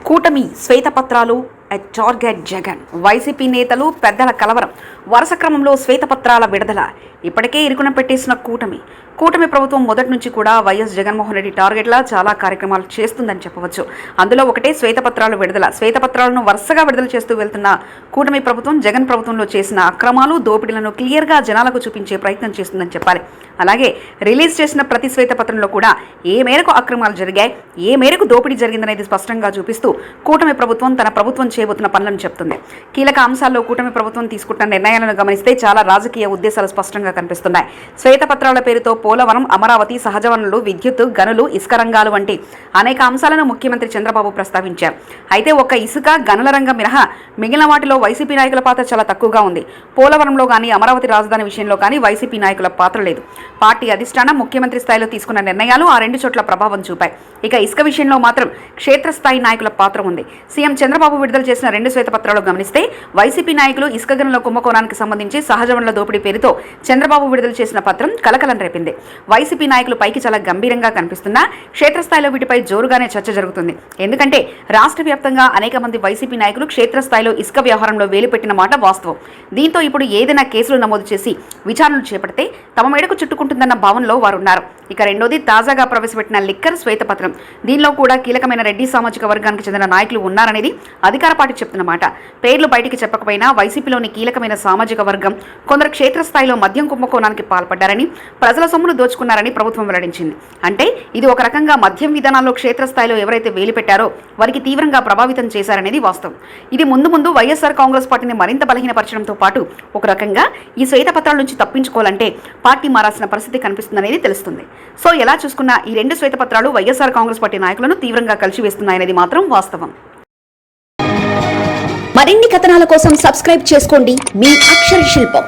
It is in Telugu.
కూటమి శ్వేతపత్రాలు టార్గెట్ జగన్. వైసీపీ నేతలు పెద్దల కలవరం. వరుస క్రమంలో శ్వేతపత్రాల విడుదల. ఇప్పటికే ఇరుకున పెట్టేసిన కూటమి ప్రభుత్వం మొదటి నుంచి కూడా వైఎస్ జగన్మోహన్ రెడ్డి టార్గెట్లా చాలా కార్యక్రమాలు చేస్తుందని చెప్పవచ్చు. అందులో ఒకటే శ్వేతపత్రాలు విడుదల. శ్వేతపత్రాలను వరుసగా విడుదల చేస్తూ వెళ్తున్న కూటమి ప్రభుత్వం జగన్ ప్రభుత్వంలో చేసిన అక్రమాలు, దోపిడీలను క్లియర్గా జనాలకు చూపించే ప్రయత్నం చేస్తుందని చెప్పాలి. అలాగే రిలీజ్ చేసిన ప్రతి శ్వేతపత్రంలో కూడా ఏ మేరకు అక్రమాలు జరిగాయి, ఏ మేరకు దోపిడీ జరిగిందనేది స్పష్టంగా చూపిస్తూ కూటమి ప్రభుత్వం తన ప్రభుత్వం చేయబోతున్న పనులను చెప్తుంది. కీలక అంశాల్లో కూటమి ప్రభుత్వం తీసుకుంటున్న నిర్ణయాలను గమనిస్తే చాలా రాజకీయ ఉద్దేశాలు స్పష్టంగా కనిపిస్తున్నాయి. శ్వేతపత్రాల పేరుతో పోలవరం, అమరావతి, సహజ వనరులు, విద్యుత్, గనులు, ఇసుక రంగాలు వంటి అనేక అంశాలను ముఖ్యమంత్రి చంద్రబాబు ప్రస్తావించారు. అయితే ఒక్క ఇసుక, గనుల రంగం మినహా మిగిలిన వాటిలో వైసీపీ నాయకుల పాత్ర చాలా తక్కువగా ఉంది. పోలవరంలో కానీ, అమరావతి రాజధాని విషయంలో కానీ వైసీపీ నాయకుల పాత్ర లేదు. పార్టీ అధిష్టానం ముఖ్యమంత్రి స్థాయిలో తీసుకున్న నిర్ణయాలు ఆ రెండు చోట్ల ప్రభావం చూపాయి. ఇక ఇసుక విషయంలో మాత్రం క్షేత్రస్థాయి నాయకుల పాత్ర ఉంది. సీఎం చంద్రబాబు విడుదల చేసిన 2 శ్వేతపత్రాలు గమనిస్తే వైసీపీ నాయకులు ఇసుక గనుల కుంభకోణానికి సంబంధించి సహజ వనరుల దోపిడీ పేరుతో చంద్రబాబు విడుదల చేసిన పత్రం కలకలం రేపింది. వైసీపీ నాయకులు పైకి చాలా గంభీరంగా కనిపిస్తున్నా క్షేత్రస్థాయిలో వీటిపై జోరుగానే చర్చ జరుగుతుంది. ఎందుకంటే రాష్ట్ర వ్యాప్తంగా అనేక మంది వైసీపీ నాయకులు క్షేత్రస్థాయిలో ఇసుక వ్యవహారంలో వేలుపెట్టిన మాట వాస్తవం. దీంతో ఇప్పుడు ఏదైనా కేసులు నమోదు చేసి విచారణలు చేపడితే తమ మేడకు చుట్టుకుంటుందన్న భావనలో వారున్నారు. ఇక రెండోది తాజాగా ప్రవేశపెట్టిన లిక్కర్ శ్వేతపత్రం. దీనిలో కూడా కీలకమైన రెడ్డి సామాజిక వర్గానికి చెందిన నాయకులు ఉన్నారనేది అధికార పార్టీ చెప్తున్నమాట. పేర్లు బయటికి చెప్పకపోయినా వైసీపీలోని కీలకమైన సామాజిక వర్గం కొందరు క్షేత్రస్థాయిలో మద్యం కుంభకోణానికి పాల్పడ్డారని, ప్రజల సొమ్మును దోచుకున్నారని ప్రభుత్వం వెల్లడించింది. అంటే ఇది ఒక రకంగా మద్యం విధానాల్లో క్షేత్రస్థాయిలో ఎవరైతే వేలు పెట్టారో వారికి తీవ్రంగా ప్రభావితం చేశారనేది వాస్తవం. ఇది ముందు వైఎస్ఆర్ కాంగ్రెస్ పార్టీని మరింత బలహీనపరచడంతో పాటు ఒక రకంగా ఈ శ్వేతపత్రాల నుంచి తప్పించుకోవాలంటే పార్టీ మారాల్సిన పరిస్థితి కనిపిస్తుందనేది తెలుస్తుంది. సో ఎలా చూసుకున్నా ఈ 2 శ్వేతపత్రాలు వైఎస్ఆర్ కాంగ్రెస్ పార్టీ నాయకులను తీవ్రంగా కలిసివేస్తున్నాయనేది మాత్రం వాస్తవం. మరిన్ని కథనాల కోసం సబ్స్క్రైబ్ చేసుకోండి మీ అక్షర శిల్పం.